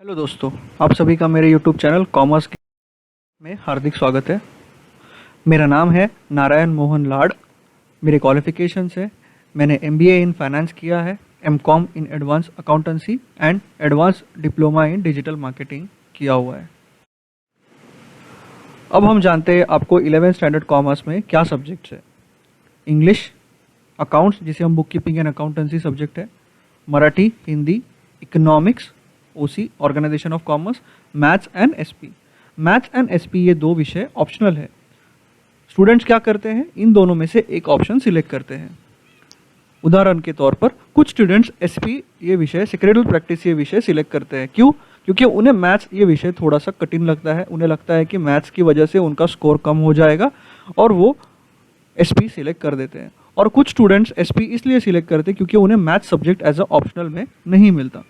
Hello दोस्तों, आप सभी का मेरे यूट्यूब चैनल कॉमर्स में हार्दिक स्वागत है। मेरा नाम है नारायण मोहन लाड। मेरे क्वालिफिकेशंस है, मैंने एमबीए इन फाइनेंस किया है, MCom in advance accountancy and advance diploma in digital marketing किया हुआ है। अब हम जानते हैं आपको 11th स्टैंडर्ड कॉमर्स में क्या सब्जेक्ट्स है। इंग्लिश, अकाउंट्स जिसे हम book keeping and accountancy subject है, Marathi, Hindi, economics, OC organisation of commerce, maths and SP. Maths and SP ये दो विषय ऑप्शनल है। स्टूडेंट्स क्या करते हैं, इन दोनों में से एक ऑप्शन सिलेक्ट करते हैं। उदाहरण के तौर पर कुछ स्टूडेंट्स एसपी ये विषय, सेक्रेटरी प्रैक्टिस ये विषय सिलेक्ट करते हैं। क्यों? क्योंकि उन्हें मैथ्स ये विषय थोड़ा सा कठिन लगता है। उन्हें लगता है कि मैथ्स की वजह से उनका स्कोर कम हो जाएगा और वो एसपी सिलेक्ट कर देते हैं। और कुछ स्टूडेंट्स एसपी इसलिए सिलेक्ट करते हैं क्योंकि उन्हें maths subject as a optional में नहीं मिलता।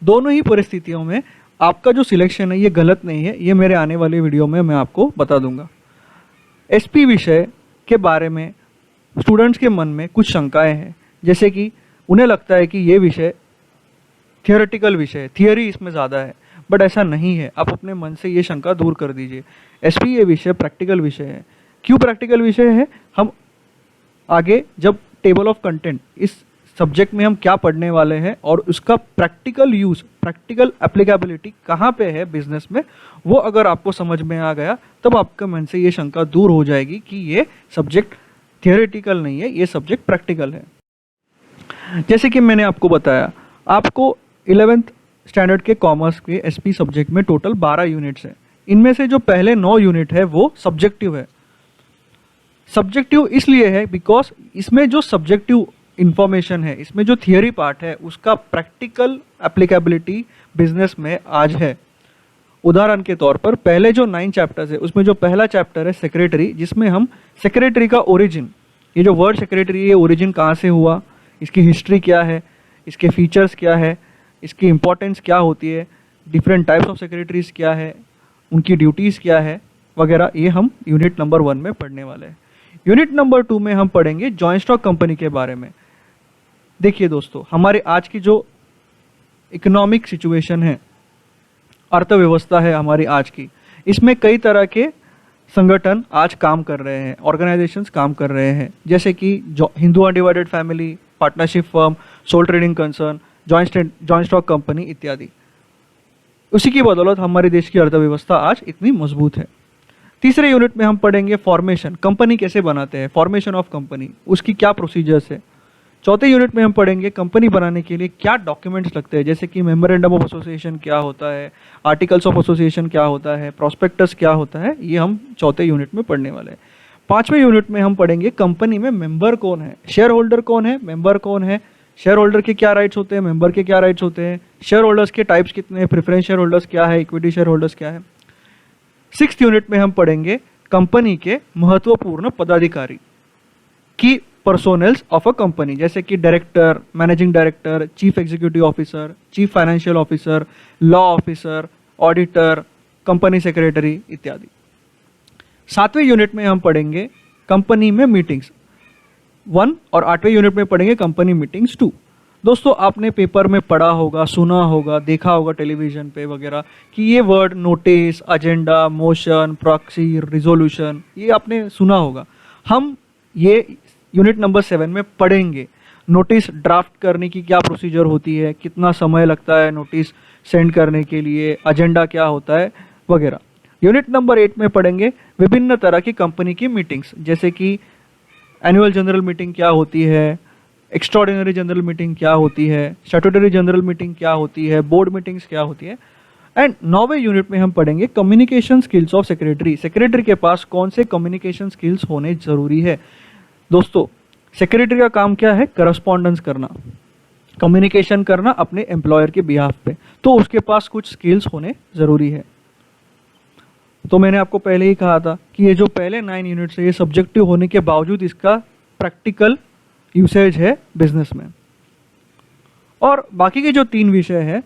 दोनों ही परिस्थितियों में आपका जो सिलेक्शन है ये गलत नहीं है, ये मेरे आने वाले वीडियो में मैं आपको बता दूंगा। एसपी विषय के बारे में स्टूडेंट्स के मन में कुछ शंकाएं हैं, जैसे कि उन्हें लगता है कि ये विषय थियोरेटिकल विषय है, थियोरी इसमें ज़्यादा है, बट ऐसा नहीं है। आप अपने मन से ये शंका दूर कर दीजिए। एसपी ये विषय प्रैक्टिकल विषय है। क्यों प्रैक्टिकल विषय है? हम आगे जब टेबल ऑफ कंटेंट, इस सब्जेक्ट में हम क्या पढ़ने वाले हैं और उसका प्रैक्टिकल यूज़, प्रैक्टिकल एप्लीकेबिलिटी कहाँ पे है बिजनेस में, वो अगर आपको समझ में आ गया तब आपके मन से ये शंका दूर हो जाएगी कि ये सब्जेक्ट थियोरेटिकल नहीं है, ये सब्जेक्ट प्रैक्टिकल है। जैसे कि मैंने आपको बताया, आपको 11th स्टैंडर्ड के कॉमर्स के एसपी सब्जेक्ट में टोटल 12 यूनिट्स हैं। इनमें से जो पहले 9 यूनिट है वो सब्जेक्टिव है। सब्जेक्टिव इसलिए है बिकॉज इसमें जो सब्जेक्टिव इंफॉर्मेशन है, इसमें जो थियरी पार्ट है, उसका प्रैक्टिकल एप्लीकेबिलिटी बिजनेस में आज है। उदाहरण के तौर पर पहले जो 9 चैप्टर्स है उसमें जो पहला चैप्टर है सेक्रेटरी, जिसमें हम सेक्रेटरी का ओरिजिन, ये जो वर्ड सेक्रेटरी है ओरिजिन कहाँ से हुआ, इसकी हिस्ट्री क्या है, इसके फीचर्स क्या है, इसकी इंपॉर्टेंस क्या होती है, डिफरेंट टाइप्स ऑफ सेक्रेटरीज क्या है, उनकी ड्यूटीज़ क्या है वगैरह, ये हम यूनिट नंबर 1 में पढ़ने वाले हैं। यूनिट नंबर 2 में हम पढ़ेंगे जॉइंट स्टॉक कंपनी के बारे में। देखिए दोस्तों, हमारे आज की जो इकोनॉमिक सिचुएशन है, अर्थव्यवस्था है हमारी आज की, इसमें कई तरह के संगठन आज काम कर रहे हैं, ऑर्गेनाइजेशंस काम कर रहे हैं, जैसे कि Hindu undivided family, partnership firm, sole trading concern, joint stock company इत्यादि। उसी की बदौलत हमारे देश की अर्थव्यवस्था आज इतनी मजबूत है। तीसरे यूनिट में हम पढ़ेंगे फॉर्मेशन, कंपनी कैसे बनाते हैं, फॉर्मेशन ऑफ कंपनी, उसकी क्या प्रोसीजर्स है। चौथे यूनिट में हम पढ़ेंगे कंपनी बनाने के लिए क्या डॉक्यूमेंट्स लगते हैं, जैसे कि मेमोरेंडम ऑफ एसोसिएशन क्या होता है, आर्टिकल्स ऑफ एसोसिएशन क्या होता है, प्रॉस्पेक्टस क्या होता है, ये हम चौथे यूनिट में पढ़ने वाले हैं। पांचवें यूनिट में हम पढ़ेंगे कंपनी में मेंबर कौन है, शेयर होल्डर कौन है, मेंबर कौन है, शेयर होल्डर के क्या राइट्स होते हैं, मेंबर के क्या राइट्स होते हैं, शेयर होल्डर्स के टाइप्स कितने हैं, प्रेफरेंस शेयर होल्डर्स क्या है, इक्विटी शेयर होल्डर्स क्या है। 6th यूनिट में हम पढ़ेंगे कंपनी के महत्वपूर्ण पदाधिकारी की पर्सोनल्स ऑफ अ कंपनी, जैसे कि director, managing director, chief executive officer, chief financial officer, law officer, auditor, company secretary इत्यादि। 7वें यूनिट में हम पढ़ेंगे कंपनी में मीटिंग्स 1 और 8वें यूनिट में पढ़ेंगे कंपनी मीटिंग्स 2। दोस्तों, आपने पेपर में पढ़ा होगा, सुना होगा, देखा होगा टेलीविजन पे वगैरह कि ये word notice, agenda, motion, proxy, resolution, ये आपने सुना होगा। हम ये यूनिट नंबर 7 में पढ़ेंगे। नोटिस ड्राफ्ट करने की क्या प्रोसीजर होती है, कितना समय लगता है नोटिस सेंड करने के लिए, एजेंडा क्या होता है वगैरह। यूनिट नंबर 8 में पढ़ेंगे विभिन्न तरह की कंपनी की मीटिंग्स, जैसे कि एनुअल जनरल मीटिंग क्या होती है, एक्स्ट्राऑर्डिनरी जनरल मीटिंग क्या होती है, स्टैट्यूटरी जनरल मीटिंग क्या होती है, बोर्ड मीटिंग्स क्या होती है। एंड 9वें यूनिट में हम पढ़ेंगे communication skills of secretary. Secretary के पास कौन से कम्युनिकेशन स्किल्स होने जरूरी है। दोस्तों, सेक्रेटरी का काम क्या है? करस्पॉन्डेंस करना, कम्युनिकेशन करना अपने एम्प्लॉयर के बिहाफ पे, तो उसके पास कुछ स्किल्स होने ज़रूरी है। तो मैंने आपको पहले ही कहा था कि ये जो पहले 9 यूनिट्स है ये सब्जेक्टिव होने के बावजूद इसका प्रैक्टिकल यूसेज है बिजनेस में। और बाकी के जो 3 विषय है,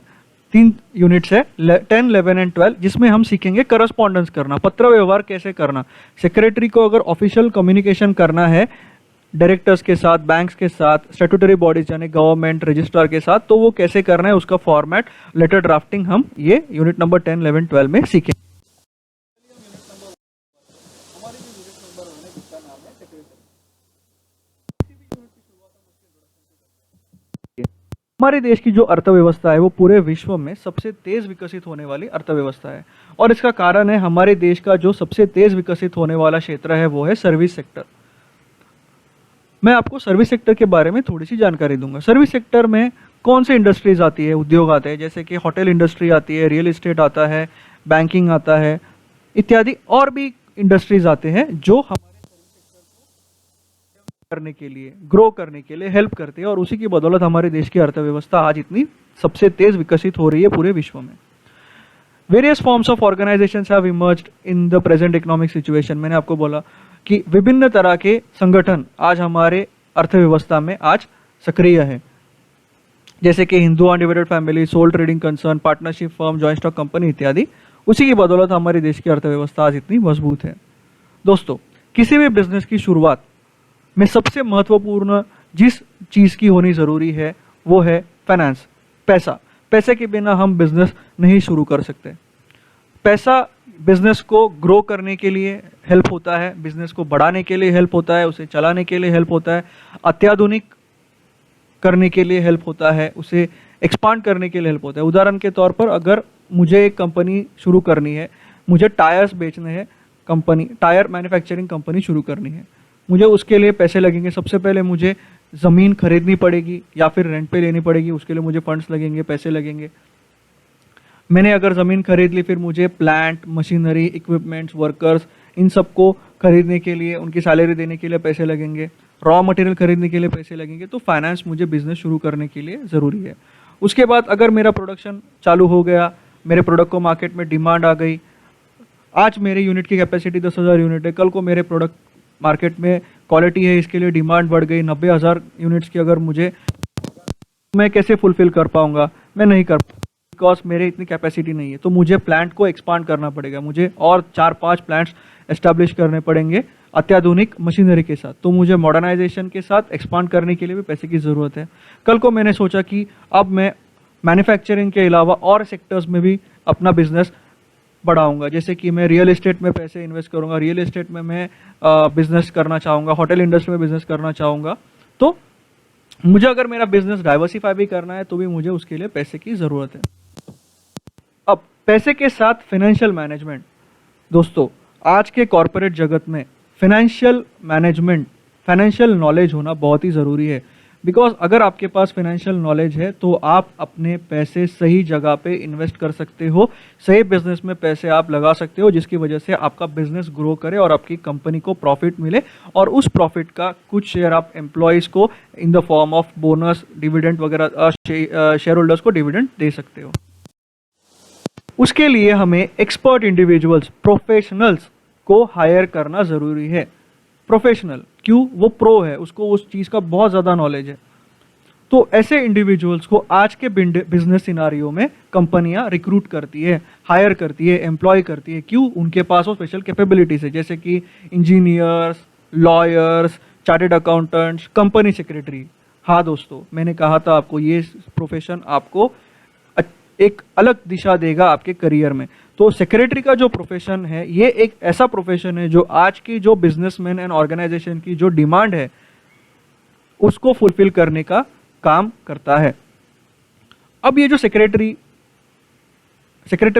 3 यूनिट्स है 10, 11 एंड 12, जिसमें हम सीखेंगे करस्पॉन्डेंस करना, पत्र व्यवहार कैसे करना। सेक्रेटरी को अगर ऑफिशियल कम्युनिकेशन करना है डायरेक्टर्स के साथ, बैंक्स के साथ, स्टैट्यूटरी बॉडीज यानी गवर्नमेंट, रजिस्ट्रार के साथ, तो वो कैसे करना है उसका फॉर्मेट, लेटर ड्राफ्टिंग हम ये यूनिट नंबर 10, 11, 12 में सीखें। हमारे देश की जो अर्थव्यवस्था है वो पूरे विश्व में सबसे तेज विकसित होने वाली अर्थव्यवस्था है, और इसका कारण है हमारे देश का जो सबसे तेज विकसित होने वाला क्षेत्र है वो है सर्विस सेक्टर। मैं आपको सर्विस सेक्टर के बारे में थोड़ी सी जानकारी दूंगा। सर्विस सेक्टर में कौन से इंडस्ट्रीज आती है, उद्योग आते हैं, जैसे कि होटल इंडस्ट्री आती है, रियल एस्टेट आता है, बैंकिंग आता है इत्यादि, और भी इंडस्ट्रीज आते हैं जो हमारे करने के लिए, ग्रो करने के लिए हेल्प करते हैं, और उसी की बदौलत हमारे देश की अर्थव्यवस्था आज इतनी सबसे तेज विकसित हो रही है पूरे विश्व में। Various forms of organisations have emerged in the present economic situation. मैंने आपको बोला कि विभिन्न तरह के संगठन आज हमारे अर्थव्यवस्था में आज सक्रिय है, जैसे कि Hindu undivided family, sole trading concern, partnership firm, joint stock company इत्यादि। उसी की बदौलत हमारे देश की अर्थव्यवस्था आज इतनी मजबूत है। दोस्तों, किसी भी बिजनेस की शुरुआत में सबसे महत्वपूर्ण जिस चीज़ की होनी ज़रूरी है वो है फाइनेंस, पैसा। पैसे के बिना हम बिजनेस नहीं शुरू कर सकते। पैसा बिजनेस को ग्रो करने के लिए हेल्प होता है, बिजनेस को बढ़ाने के लिए हेल्प होता है, उसे चलाने के लिए हेल्प होता है, अत्याधुनिक करने के लिए हेल्प होता है, उसे एक्सपांड करने के लिए हेल्प होता है। उदाहरण के तौर पर अगर मुझे एक कंपनी शुरू करनी है, मुझे टायर्स बेचने हैं, कंपनी टायर मैन्युफैक्चरिंग कंपनी शुरू करनी है, मुझे उसके लिए पैसे लगेंगे। सबसे पहले मुझे ज़मीन खरीदनी पड़ेगी या फिर रेंट पे लेनी पड़ेगी, उसके लिए मुझे फंड्स लगेंगे, पैसे लगेंगे। मैंने अगर ज़मीन खरीद ली, फिर मुझे प्लांट, मशीनरी, इक्विपमेंट्स, वर्कर्स, इन सबको खरीदने के लिए, उनकी सैलरी देने के लिए पैसे लगेंगे, रॉ मटेरियल खरीदने के लिए पैसे लगेंगे। तो फाइनेंस मुझे बिजनेस शुरू करने के लिए ज़रूरी है। उसके बाद अगर मेरा प्रोडक्शन चालू हो गया, मेरे प्रोडक्ट को मार्केट में डिमांड आ गई, आज मेरे यूनिट की कैपेसिटी 10,000 यूनिट है, कल को मेरे प्रोडक्ट मार्केट में क्वालिटी है, इसके लिए डिमांड बढ़ गई 90,000 यूनिट्स की, अगर मुझे, मैं कैसे फुलफिल कर पाऊंगा? मैं नहीं कर, बिकॉज मेरे इतनी कैपेसिटी नहीं है। तो मुझे प्लांट को एक्सपांड करना पड़ेगा, मुझे और 4-5 प्लांट्स एस्टैब्लिश करने पड़ेंगे अत्याधुनिक मशीनरी के साथ। तो मुझे मॉडर्नाइजेशन के साथ एक्सपांड करने के लिए भी पैसे की ज़रूरत है। कल को मैंने सोचा कि अब मैं मैन्युफैक्चरिंग के अलावा और सेक्टर्स में भी अपना बिजनेस बढ़ाऊंगा, जैसे कि मैं रियल एस्टेट में पैसे इन्वेस्ट करूंगा, रियल एस्टेट में मैं बिजनेस करना चाहूँगा, होटल इंडस्ट्री में बिजनेस करना चाहूँगा। तो मुझे अगर मेरा बिजनेस डाइवर्सिफाई भी करना है तो भी मुझे उसके लिए पैसे की ज़रूरत है। अब पैसे के साथ फाइनेंशियल मैनेजमेंट। दोस्तों, आज के कॉरपोरेट जगत में फाइनेंशियल मैनेजमेंट, फाइनेंशियल नॉलेज होना बहुत ही ज़रूरी है। बिकॉज अगर आपके पास फाइनेंशियल नॉलेज है तो आप अपने पैसे सही जगह पे इन्वेस्ट कर सकते हो, सही बिजनेस में पैसे आप लगा सकते हो, जिसकी वजह से आपका बिजनेस ग्रो करे और आपकी कंपनी को प्रॉफिट मिले, और उस प्रॉफिट का कुछ शेयर आप एम्प्लॉयज़ को in the form of bonus, dividend वगैरह, शेयर होल्डर्स को डिविडेंड दे सकते हो। उसके लिए हमें एक्सपर्ट इंडिविजुअल्स, प्रोफेशनल्स को हायर करना ज़रूरी है। प्रोफेशनल क्यों? वो प्रो है, उसको उस चीज़ का बहुत ज़्यादा नॉलेज है। तो ऐसे इंडिविजुअल्स को आज के बिजनेस सिनारियो में कंपनियां रिक्रूट करती है, हायर करती है, एम्प्लॉय करती है। क्यों? उनके पास वो स्पेशल कैपेबिलिटीज है, जैसे कि engineers, lawyers, chartered accountants, company secretary. हाँ दोस्तों, मैंने कहा था आपको ये प्रोफेशन आपको एक अलग दिशा देगा आपके करियर में। तो सेक्रेटरी का जो प्रोफेशन है, ये एक ऐसा प्रोफेशन है जो आज की जो बिजनेसमैन एंड ऑर्गेनाइजेशन की जो डिमांड है उसको फुलफिल करने का काम करता है। अब ये जो सेक्रेटरियल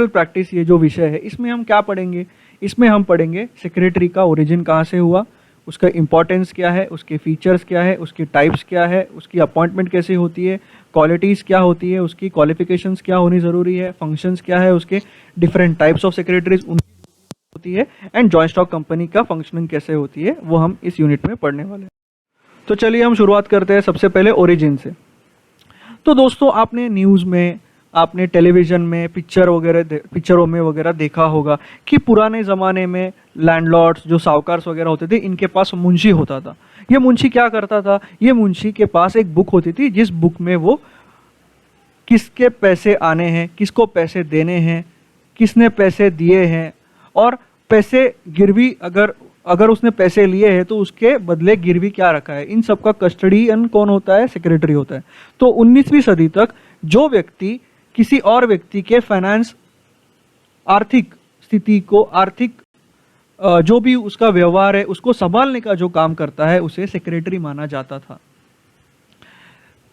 प्रैक्टिस, ये जो विषय है, इसमें हम क्या पढ़ेंगे? इसमें हम पढ़ेंगे सेक्रेटरी का ओरिजिन कहाँ से हुआ, उसका इंपॉर्टेंस क्या है, उसके फीचर्स क्या है, उसकी टाइप्स क्या है, उसकी अपॉइंटमेंट कैसे होती है, क्वालिटीज़ क्या होती है, उसकी क्वालिफिकेशंस क्या होनी ज़रूरी है, फंक्शंस क्या है उसके, डिफरेंट टाइप्स ऑफ सेक्रेटरीज उनकी होती है, एंड जॉइंट स्टॉक कंपनी का फंक्शनिंग कैसे होती है, वो हम इस यूनिट में पढ़ने वाले हैं। तो चलिए हम शुरुआत करते हैं सबसे पहले ओरिजिन से। तो दोस्तों, आपने न्यूज़ में, आपने टेलीविज़न में, पिक्चरों में वगैरह देखा होगा कि पुराने ज़माने में लैंडलॉर्ड्स, जो साहूकार वगैरह होते थे, इनके पास मुंशी होता था। ये मुंशी क्या करता था? ये मुंशी के पास एक बुक होती थी, जिस बुक में वो किसके पैसे आने हैं, किसको पैसे देने हैं, किसने पैसे दिए हैं, और पैसे गिरवी अगर अगर उसने पैसे लिए हैं तो उसके बदले गिरवी क्या रखा है, इन सब का कस्टडियन कौन होता है, सेक्रेटरी होता है। तो 19वीं सदी तक जो व्यक्ति किसी और व्यक्ति के फाइनेंस, आर्थिक स्थिति को, आर्थिक जो भी उसका व्यवहार है उसको संभालने का जो काम करता है उसे सेक्रेटरी माना जाता था।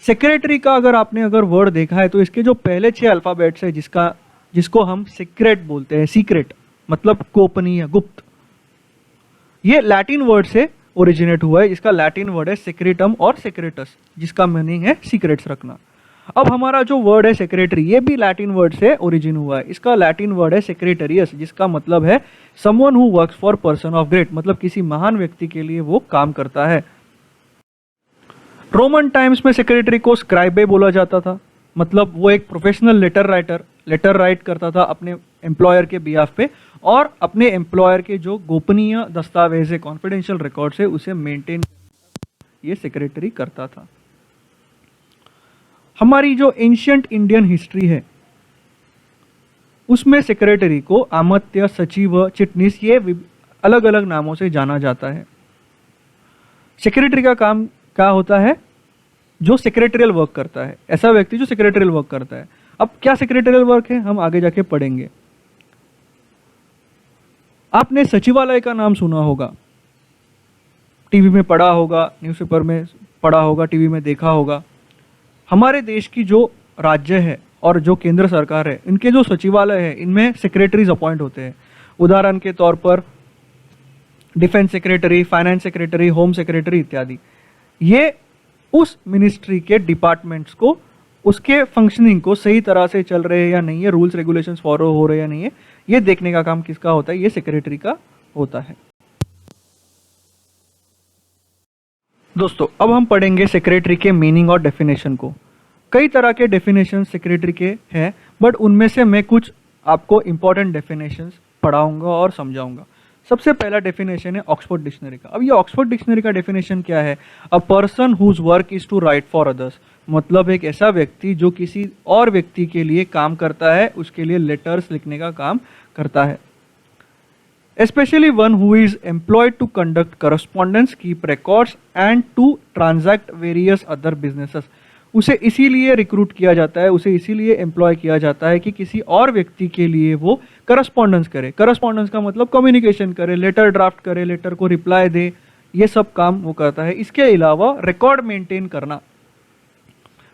सेक्रेटरी का अगर वर्ड देखा है तो इसके जो पहले 6 अल्फाबेट्स है जिसको हम सीक्रेट बोलते हैं, सीक्रेट मतलब गोपनीय, गुप्त, ये लैटिन वर्ड से ओरिजिनेट हुआ है। इसका लैटिन वर्ड है सेक्रेटम और सेक्रेटस, जिसका मीनिंग है सीक्रेट्स रखना। अब हमारा जो वर्ड है सेक्रेटरी, ये भी लैटिन वर्ड से ओरिजिन हुआ है। इसका लैटिन वर्ड है सेक्रेटरियस, जिसका मतलब है someone who works for person of great, मतलब किसी महान व्यक्ति के लिए वो काम करता है। रोमन टाइम्स में सेक्रेटरी को स्क्राइबे बोला जाता था, मतलब वो एक प्रोफेशनल लेटर राइट करता था अपने एम्प्लॉयर के बिहाफ पे, और अपने एम्प्लॉयर के जो गोपनीय दस्तावेज है, कॉन्फिडेंशियल रिकॉर्ड्स है, उसे मेंटेन ये सेक्रेटरी करता था। हमारी जो एंशियंट इंडियन हिस्ट्री है उसमें सेक्रेटरी को अमात्य, सचिव, चिटनीस, ये अलग अलग नामों से जाना जाता है। सेक्रेटरी का काम क्या होता है, जो सेक्रेटरियल वर्क करता है, ऐसा व्यक्ति जो सेक्रेटरियल वर्क करता है। अब क्या सेक्रेटरियल वर्क है हम आगे जाके पढ़ेंगे। आपने सचिवालय का नाम सुना होगा, टीवी में पढ़ा होगा, न्यूज़पेपर में पढ़ा होगा, टीवी में देखा होगा। हमारे देश की जो राज्य है और जो केंद्र सरकार है, इनके जो सचिवालय है इनमें सेक्रेटरीज अपॉइंट होते हैं। उदाहरण के तौर पर defence secretary, finance secretary, home secretary इत्यादि। ये उस मिनिस्ट्री के डिपार्टमेंट्स को, उसके फंक्शनिंग को सही तरह से चल रहे हैं या नहीं है, रूल्स रेगुलेशंस फॉलो हो रहे हैं या नहीं है, ये देखने का काम किसका होता है, ये सेक्रेटरी का होता है। दोस्तों अब हम पढ़ेंगे सेक्रेटरी के मीनिंग और डेफिनेशन को। कई तरह के डेफिनेशन सेक्रेटरी के हैं, बट उनमें से मैं कुछ आपको इंपॉर्टेंट डेफिनेशंस पढ़ाऊंगा और समझाऊंगा। सबसे पहला डेफिनेशन है ऑक्सफोर्ड डिक्शनरी का। अब ये ऑक्सफोर्ड डिक्शनरी का डेफिनेशन क्या है, a person whose work is to write for others, मतलब एक ऐसा व्यक्ति जो किसी और व्यक्ति के लिए काम करता है, उसके लिए लेटर्स लिखने का काम करता है। Especially one who is employed to conduct correspondence, keep records and to transact various other businesses. उसे इसीलिए रिक्रूट किया जाता है, उसे इसीलिए एम्प्लॉय किया जाता है कि किसी और व्यक्ति के लिए वो करस्पॉन्डेंस करे। करस्पॉन्डेंस का मतलब कम्युनिकेशन करे, लेटर ड्राफ्ट करे, लेटर को रिप्लाई दे, ये सब काम वो करता है। इसके अलावा रिकॉर्ड मेंटेन करना,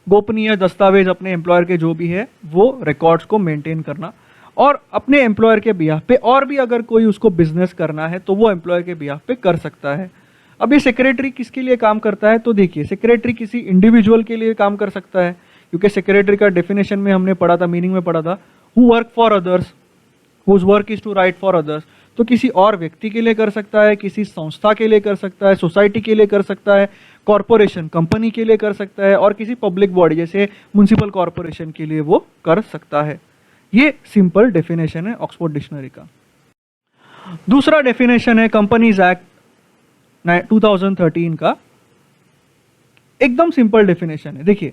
गोपनीय दस्तावेज अपने एम्प्लॉयर के जो भी है वो रिकॉर्ड्स को मेंटेन करना, और अपने एम्प्लॉयर के बिहाफ पे और भी अगर कोई उसको बिजनेस करना है तो वो एम्प्लॉयर के बिहाफ पे कर सकता है। अब ये सेक्रेटरी किसके लिए काम करता है, तो देखिए सेक्रेटरी किसी इंडिविजुअल के लिए काम कर सकता है, क्योंकि सेक्रेटरी का डेफिनेशन में हमने पढ़ा था, मीनिंग में पढ़ा था, who work for others, whose work is to write for others. तो किसी और व्यक्ति के लिए कर सकता है, किसी संस्था के लिए कर सकता है, सोसाइटी के लिए कर सकता है, कॉरपोरेशन कंपनी के लिए कर सकता है, और किसी पब्लिक बॉडी जैसे म्युनिसिपल कॉरपोरेशन के लिए वो कर सकता है। ये सिंपल डेफिनेशन है ऑक्सफोर्ड डिक्शनरी का। दूसरा डेफिनेशन है कंपनीज एक्ट 2013 का। एकदम सिंपल डेफिनेशन है। देखिए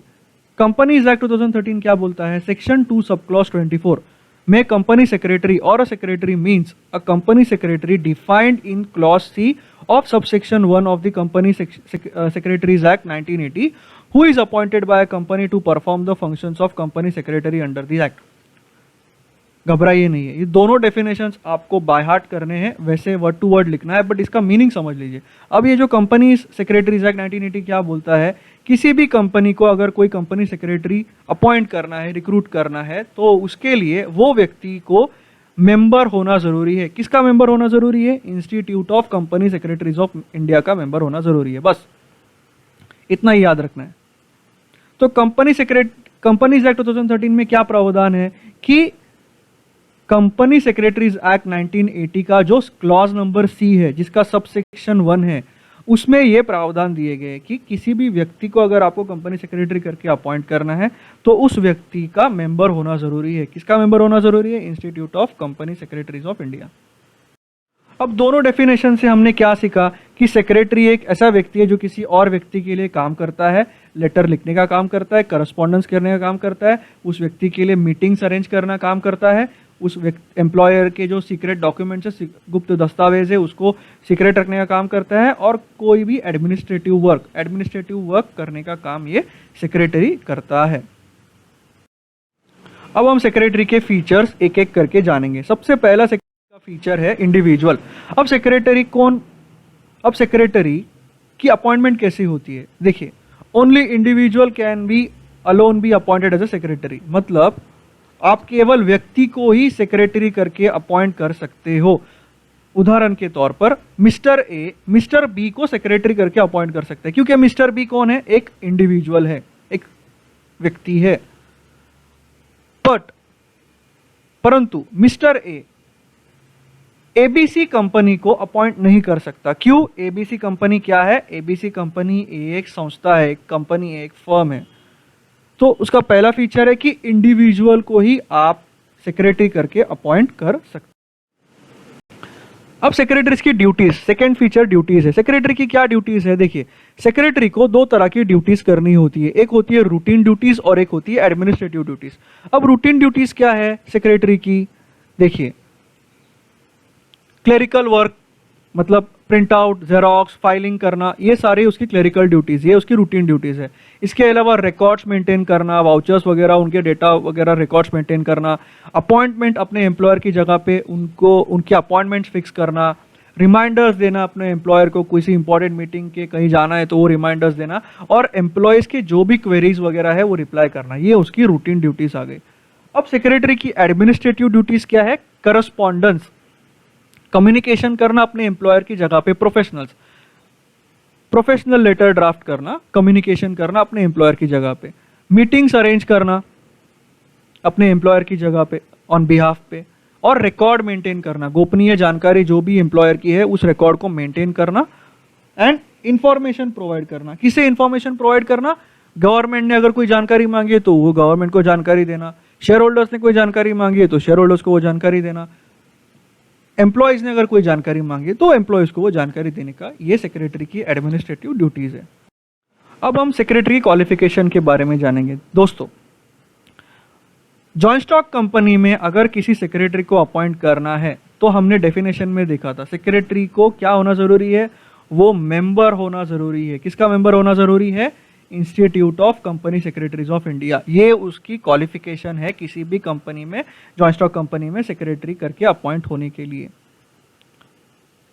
कंपनीज एक्ट 2013 क्या बोलता है, सेक्शन 2 सब क्लॉज 24 में कंपनी सेक्रेटरी और a secretary means a company secretary defined in clause C of subsection 1 of the company secretaries act 1980 who is appointed by a company to perform the functions of company secretary under the act. घबराइए नहीं है, ये दोनों definitions आपको by heart करने हैं, वैसे word to word लिखना है, बट इसका मीनिंग समझ लीजिए। अब ये जो कंपनी सेक्रेटरीज एक्ट 1980 क्या बोलता है, किसी भी कंपनी को अगर कोई कंपनी सेक्रेटरी अपॉइंट करना है, रिक्रूट करना है, तो उसके लिए वो व्यक्ति को मेंबर होना जरूरी है। किसका मेंबर होना जरूरी है, institute of company secretaries of India का मेंबर होना जरूरी है, बस इतना ही याद रखना है। तो कंपनीज एक्ट 2013 में क्या प्रावधान है कि कंपनी सेक्रेटरीज एक्ट 1980 का जो क्लॉज नंबर सी है, जिसका सबसेक्शन 1 है, उसमें यह प्रावधान दिए गए कि किसी भी व्यक्ति को अगर आपको कंपनी सेक्रेटरी करके अपॉइंट करना है तो उस व्यक्ति का मेंबर होना जरूरी है। किसका मेंबर होना जरूरी है, institute of company secretaries of India. अब दोनों डेफिनेशन से हमने क्या सीखा कि सेक्रेटरी एक ऐसा व्यक्ति है जो किसी और व्यक्ति के लिए काम करता है, लेटर लिखने का काम करता है, करस्पॉन्डेंस करने का काम करता है, उस व्यक्ति के लिए मीटिंग्स अरेंज करना काम करता है, उस एम्प्लॉयर के जो सीक्रेट डॉक्यूमेंट्स है, गुप्त दस्तावेज है, उसको सीक्रेट रखने का काम करता है। और कोई भी एडमिनिस्ट्रेटिव वर्क करने का काम ये सेक्रेटरी करता है। अब हम सेक्रेटरी के फीचर्स एक एक करके जानेंगे। सबसे पहला सेक्रेटरी का फीचर है इंडिविजुअल। अब सेक्रेटरी की अपॉइंटमेंट कैसी होती है? देखिए, only individual can be alone be appointed as a secretary. मतलब आप केवल व्यक्ति को ही सेक्रेटरी करके अपॉइंट कर सकते हो। उदाहरण के तौर पर मिस्टर ए मिस्टर बी को सेक्रेटरी करके अपॉइंट कर सकते हैं, क्योंकि मिस्टर बी कौन है? एक इंडिविजुअल है, एक व्यक्ति है। परंतु मिस्टर ए एबीसी कंपनी को अपॉइंट नहीं कर सकता। क्यों? एबीसी कंपनी क्या है? एबीसी कंपनी एक संस्था है, एक कंपनी है, एक फर्म है। तो उसका पहला फीचर है कि इंडिविजुअल को ही आप सेक्रेटरी करके अपॉइंट कर सकते। अब सेक्रेटरीज की ड्यूटीज, सेकंड फीचर ड्यूटीज है। सेक्रेटरी की क्या ड्यूटीज है? देखिए, सेक्रेटरी को दो तरह की ड्यूटीज करनी होती है। एक होती है रूटीन ड्यूटीज और एक होती है एडमिनिस्ट्रेटिव ड्यूटीज। अब रूटीन ड्यूटीज क्या है सेक्रेटरी की? देखिए, क्लेरिकल वर्क, मतलब प्रिंट आउट, जेरोक्स, फाइलिंग करना, ये सारी उसकी क्लेरिकल ड्यूटीज, ये उसकी रूटीन ड्यूटीज है। इसके अलावा रिकॉर्ड्स मेंटेन करना, वाउचर्स वगैरह, उनके डेटा वगैरह रिकॉर्ड्स मेंटेन करना, अपॉइंटमेंट अपने एम्प्लॉयर की जगह पे उनके अपॉइंटमेंट्स फिक्स करना, रिमाइंडर्स देना अपने एम्प्लॉयर को, किसी इंपॉर्टेंट मीटिंग के कहीं जाना है तो वो रिमाइंडर्स देना, और एम्प्लॉयज के जो भी क्वेरीज वगैरह है वो रिप्लाई करना। ये उसकी रूटीन ड्यूटीज आ गई। अब सेक्रेटरी की एडमिनिस्ट्रेटिव ड्यूटीज क्या है? करस्पॉन्डेंस, कम्युनिकेशन करना अपने एम्प्लॉयर की जगह पे, प्रोफेशनल लेटर ड्राफ्ट करना, कम्युनिकेशन करना अपने एम्प्लॉयर की जगह पे, मीटिंग्स अरेंज करना अपने एम्प्लॉयर की जगह पे ऑन बिहाफ पे, और रिकॉर्ड मेंटेन करना, गोपनीय जानकारी जो भी एम्प्लॉयर की है उस रिकॉर्ड को मेंटेन करना, एंड इंफॉर्मेशन प्रोवाइड करना। किसे इंफॉर्मेशन प्रोवाइड करना? गवर्नमेंट ने अगर कोई जानकारी मांगी है तो वो गवर्नमेंट को जानकारी देना, शेयर होल्डर्स ने कोई जानकारी मांगी है तो शेयर होल्डर्स को वो जानकारी देना, एम्प्लॉयज ने अगर कोई जानकारी मांगी तो एम्प्लॉयज को वो जानकारी देने का, ये सेक्रेटरी की एडमिनिस्ट्रेटिव ड्यूटीज है। अब हम सेक्रेटरी क्वालिफिकेशन के बारे में जानेंगे। दोस्तों, जॉइंट स्टॉक कंपनी में अगर किसी सेक्रेटरी को अपॉइंट करना है तो हमने डेफिनेशन में देखा था, सेक्रेटरी को क्या होना जरूरी है? वो मेंबर होना जरूरी है। किसका मेंबर होना जरूरी है? Institute of company secretaries of India. ये उसकी क्वालिफिकेशन है किसी भी कंपनी में, जॉइंट स्टॉक कंपनी में सेक्रेटरी करके अपॉइंट होने के लिए।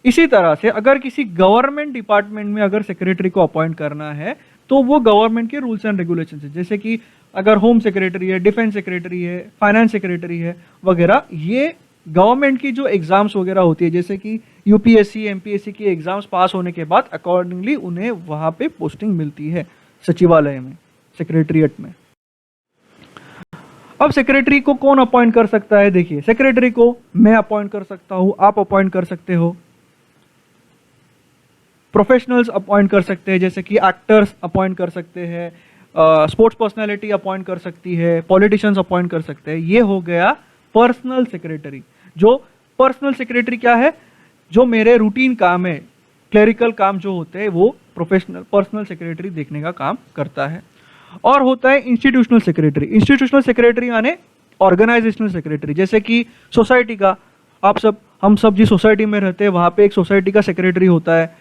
इसी तरह से अगर किसी गवर्नमेंट डिपार्टमेंट में अगर सेक्रेटरी को अपॉइंट करना है तो वो गवर्नमेंट के रूल्स एंड रेगुलेशन है, जैसे कि अगर होम सेक्रेटरी है, डिफेंस सेक्रेटरी है, फाइनेंस सेक्रेटरी है वगैरह, ये गवर्नमेंट की जो एग्जाम्स वगैरह होती है, जैसे कि यूपीएससी, एमपीएससी की एग्जाम्स पास होने के बाद अकॉर्डिंगली उन्हें वहां पे पोस्टिंग मिलती है सचिवालय में, सेक्रेटरीट में। अब सेक्रेटरी को कौन अपॉइंट कर सकता है? देखिए, सेक्रेटरी को मैं अपॉइंट कर सकता हूं, आप अपॉइंट कर सकते हो, प्रोफेशनल्स अपॉइंट कर सकते हैं, जैसे कि एक्टर्स अपॉइंट कर सकते हैं, स्पोर्ट्स पर्सनालिटी अपॉइंट कर सकती है, पॉलिटिशियंस अपॉइंट कर सकते हैं। ये हो गया पर्सनल सेक्रेटरी। जो पर्सनल सेक्रेटरी क्या है? जो मेरे रूटीन काम है, क्लेरिकल काम जो होते हैं वो प्रोफेशनल पर्सनल सेक्रेटरी देखने का काम करता है। और होता है इंस्टीट्यूशनल सेक्रेटरी। इंस्टीट्यूशनल सेक्रेटरी यानी ऑर्गेनाइजेशनल सेक्रेटरी, जैसे कि सोसाइटी का, हम सब जिस सोसाइटी में रहते हैं वहां पे एक सोसाइटी का सेक्रेटरी होता है,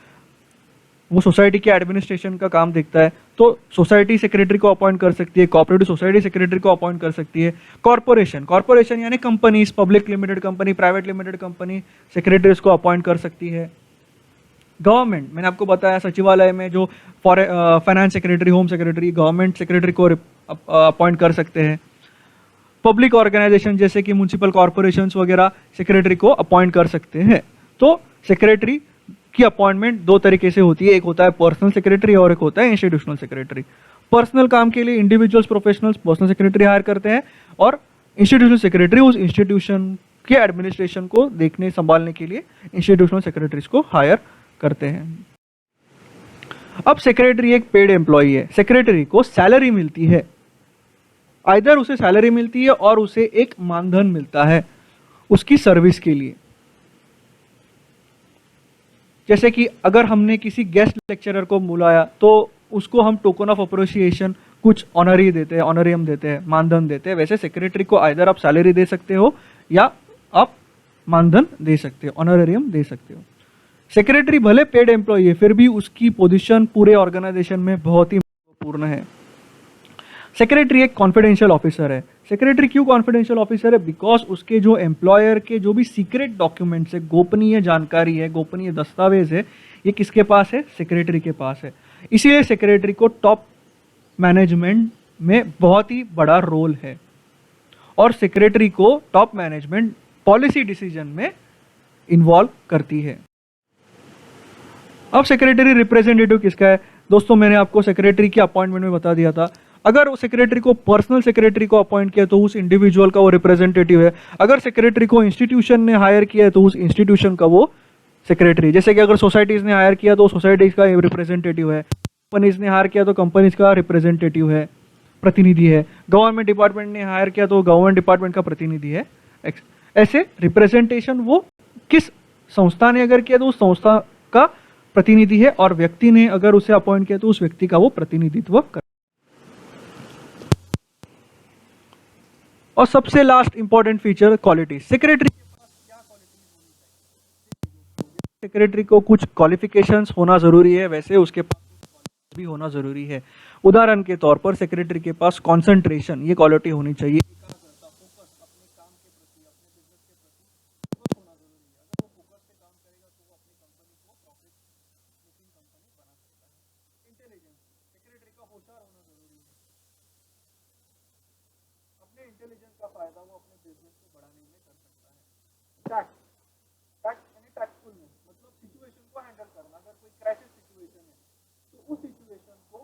वो सोसाइटी के एडमिनिस्ट्रेशन का काम देखता है, तो सोसाइटी सेक्रेटरी को अपॉइंट कर सकती है, कोऑपरेटिव सोसाइटी सेक्रेटरी को अपॉइंट कर सकती है। कॉर्पोरेशन यानी companies, public limited company, private limited company secretaries को अपॉइंट कर सकती है। गवर्नमेंट, मैंने आपको बताया सचिवालय में जो finance secretary, home secretary, government secretary को अपॉइंट कर सकते हैं। पब्लिक ऑर्गेनाइजेशन जैसे कि म्युनिसिपल कॉर्पोरेशंस वगैरह सेक्रेटरी को अपॉइंट कर सकते हैं। तो सेक्रेटरी की अपॉइंटमेंट दो तरीके से होती है, एक होता है पर्सनल सेक्रेटरी और एक होता है इंस्टीट्यूशनल सेक्रेटरी। पर्सनल काम के लिए individuals, professionals personal secretary hire करते हैं, और इंस्टीट्यूशनल सेक्रेटरी उस इंस्टीट्यूशन के एडमिनिस्ट्रेशन को देखने संभालने के लिए इंस्टीट्यूशनल सेक्रेटरीज को हायर करते हैं। अब सेक्रेटरी एक पेड एम्प्लॉई है। सेक्रेटरी को सैलरी मिलती है, आइदर उसे सैलरी मिलती है और उसे एक मानधन मिलता है उसकी सर्विस के लिए। जैसे कि अगर हमने किसी गेस्ट लेक्चरर को बुलाया तो उसको हम टोकन ऑफ अप्रिसिएशन कुछ ऑनरी देते हैं, ऑनरियम देते हैं, मानधन देते हैं। वैसे सेक्रेटरी को आइदर आप सैलरी दे सकते हो या आप मानधन दे सकते हो, ऑनरेरियम दे सकते हो। सेक्रेटरी भले पेड एम्प्लॉय है, फिर भी उसकी पोजीशन पूरे ऑर्गेनाइजेशन में बहुत ही महत्वपूर्ण है। सेक्रेटरी एक कॉन्फिडेंशियल ऑफिसर है। सेक्रेटरी क्यों कॉन्फिडेंशियल ऑफिसर है? बिकॉज उसके जो एम्प्लॉयर के जो भी सीक्रेट डॉक्यूमेंट्स है, गोपनीय जानकारी है, गोपनीय दस्तावेज है, ये किसके पास है? सेक्रेटरी के पास है। इसीलिए सेक्रेटरी को टॉप मैनेजमेंट में बहुत ही बड़ा रोल है और सेक्रेटरी को टॉप मैनेजमेंट पॉलिसी डिसीजन में इन्वॉल्व करती है। अब सेक्रेटरी रिप्रेजेंटेटिव किसका है? दोस्तों मैंने आपको सेक्रेटरी की अपॉइंटमेंट में बता दिया था। अगर वो सेक्रेटरी को पर्सनल सेक्रेटरी को अपॉइंट किया तो उस इंडिविजुअल का वो रिप्रेजेंटेटिव है। अगर सेक्रेटरी को इंस्टीट्यूशन ने हायर किया है तो उस इंस्टीट्यूशन का वो सेक्रेटरी। जैसे कि अगर सोसाइटीज ने हायर किया तो सोसाइटीज का रिप्रेजेंटेटिव है, कंपनीज ने हायर किया तो कंपनीज का रिप्रेजेंटेटिव है, प्रतिनिधि है। गवर्नमेंट डिपार्टमेंट ने हायर किया तो गवर्नमेंट डिपार्टमेंट का प्रतिनिधि है। ऐसे रिप्रेजेंटेशन वो किस संस्था ने अगर किया तो उस संस्था का प्रतिनिधि है, और व्यक्ति ने अगर उसे अपॉइंट किया तो उस व्यक्ति का वो प्रतिनिधित्व कर। और सबसे last important feature quality. Secretary के पास क्या क्वालिटीज होनी चाहिए? सेक्रेटरी को कुछ क्वालिफिकेशंस होना जरूरी है, वैसे उसके पास भी होना जरूरी है। उदाहरण के तौर पर सेक्रेटरी के पास कंसंट्रेशन, ये क्वालिटी होनी चाहिए। एकाग्रता, फोकस, अपने काम के प्रति, अपने बिजनेस के प्रति फोकस होना जरूरी है। अगर वो फोकस से काम करेगा तो वो अपनी कंपनी को प्रॉफिट मेकिंग कंपनी बना सकता है। इंटेलिजेंस, सेक्रेटरी का होशियार होना जरूरी है। अपने इंटेलिजेंस का फायदा वो अपने बिजनेस को बढ़ाने में कर सकता है। टैक्ट, टैक्ट यानी टैक्टफुलनेस, मतलब सिचुएशन को हैंडल करना। अगर कोई क्राइसिस सिचुएशन है तो उस सिचुएशन को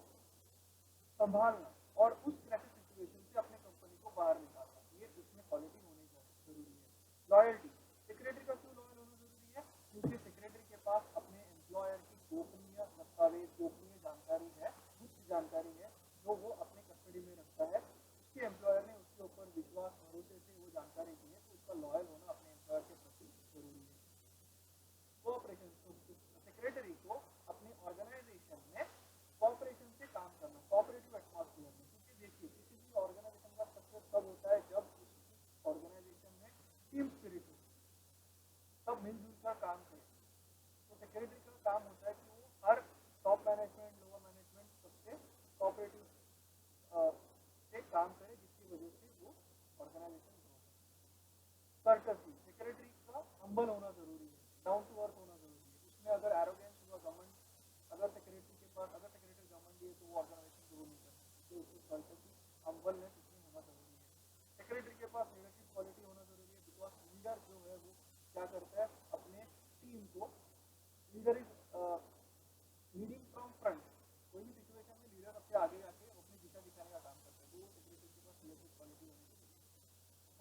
संभालना और उस क्राइसिस सिचुएशन से अपने कंपनी को बाहर निकालना, ये उसमें क्वालिटी होनी जरूरी है। लॉयल्टी, सेक्रेटरी का क्यों लॉयल होना जरूरी है? क्योंकि सेक्रेटरी के पास अपने एम्प्लॉयर की गोपनीय दस्तावेज, गोपनीय जानकारी है, गुप्त जानकारी है, जो वो अपने कस्टडी में रखता है। उसके एम्प्लॉयर ने उसके ऊपर विश्वास, भरोसे से वो जानकारी दी है, तो उसका लॉयल होना अपने एम्प्लॉयर के प्रति जरूरी है। कोऑपरेशन, सेक्रेटरी को अपनी ऑर्गेनाइजेशन में कोऑपरेशन से काम करना, कोऑपरेटिव एटमॉस्फेयर में। क्योंकि देखिए किसी भी ऑर्गेनाइजेशन का सक्सेस तब होता है जब उस ऑर्गेनाइजेशन में टीम स्पिरिट हो, सब मिलजुल कर काम करे। तो सेक्रेटरी का काम होता है कि वो हर टॉप मैनेजमेंट, लोअर मैनेजमेंट सबसे कोऑपरेटिव से काम करे, जिसकी वजह से वो ऑर्गेनाइजेशन ग्रो करे। कर्टसी, सेक्रेटरी का हम्बल होना जरूरी है, डाउन टू अर्थ होना जरूरी है। उसमें अगर एरोगेंस हुआ, घमंड, अगर सेक्रेटरी के पास, अगर सेक्रेटरी घमंड है तो वो ऑर्गेनाइजेशन ग्रो नहीं कर सकती। तो उसको कर्टसी, हम्बलनेस इसमें होना जरूरी है। सेक्रेटरी के पास लीडरशिप क्वालिटी होना जरूरी है, बिकॉज लीडर जो है वो क्या करता है? अपने टीम को, leader is leading from front. कोई भी सिचुएशन में लीडर सबसे आगे जाके अपनी दिशा दिखाने का काम करता है, तो वो सेक्रेटरी के पास लीडरशिप क्वालिटी होनी चाहिए।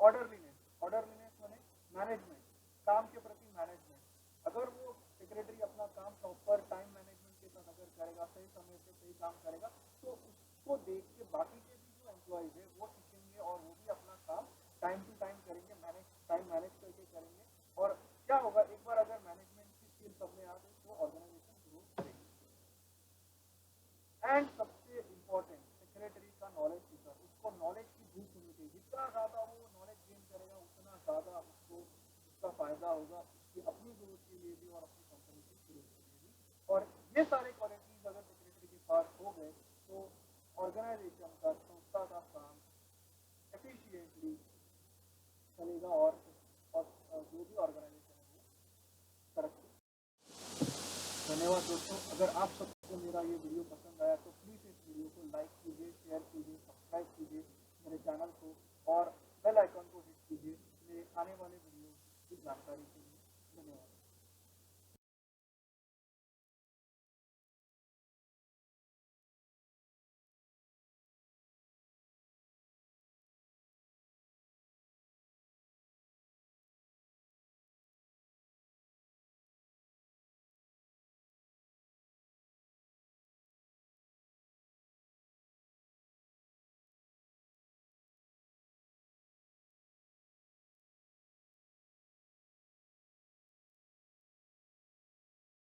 ऑर्डरलीनेस, ऑर्डरलीनेस माने मैनेजमेंट, काम के प्रति मैनेजमेंट। अगर वो सेक्रेटरी अपना काम प्रॉपर टाइम मैनेजमेंट के साथ अगर करेगा, सही समय से सही काम करेगा, तो उसको देख के बाकी के भी जो एम्प्लॉइज है वो सीखेंगे और वो भी अपना काम टाइम टू टाइम करेंगे, टाइम मैनेज करके करेंगे। और क्या होगा, एक बार अगर मैनेजमेंट की स्किल सब में आ गई तो ऑर्गेनाइजेशन ग्रो करेगी। एंड सबसे इम्पोर्टेंट, सेक्रेटरी का नॉलेज सीकर, उसको नॉलेज की भूख होनी चाहिए। जितना ज़्यादा वो नॉलेज गेन करेगा उतना ज़्यादा उसको उसका फायदा होगा, उसकी अपनी ग्रोथ के लिए भी और अपनी कंपनी की ग्रोथ के लिए भी। और ये सारे क्वालिटीज अगर सेक्रेटरी के पास हो गए तो ऑर्गेनाइजेशन का, संस्था का काम एफिशिएंटली चलेगा और जो भी ऑर्गेनाइजेशन है वो तरक्की। धन्यवाद दोस्तों। अगर आप सबको मेरा ये वीडियो पसंद आया तो प्लीज़ इस वीडियो को लाइक कीजिए, शेयर कीजिए, सब्सक्राइब कीजिए मेरे चैनल को और बेल आइकन को हिट कीजिए मेरे आने वाले वीडियो की जानकारी के लिए। धन्यवाद।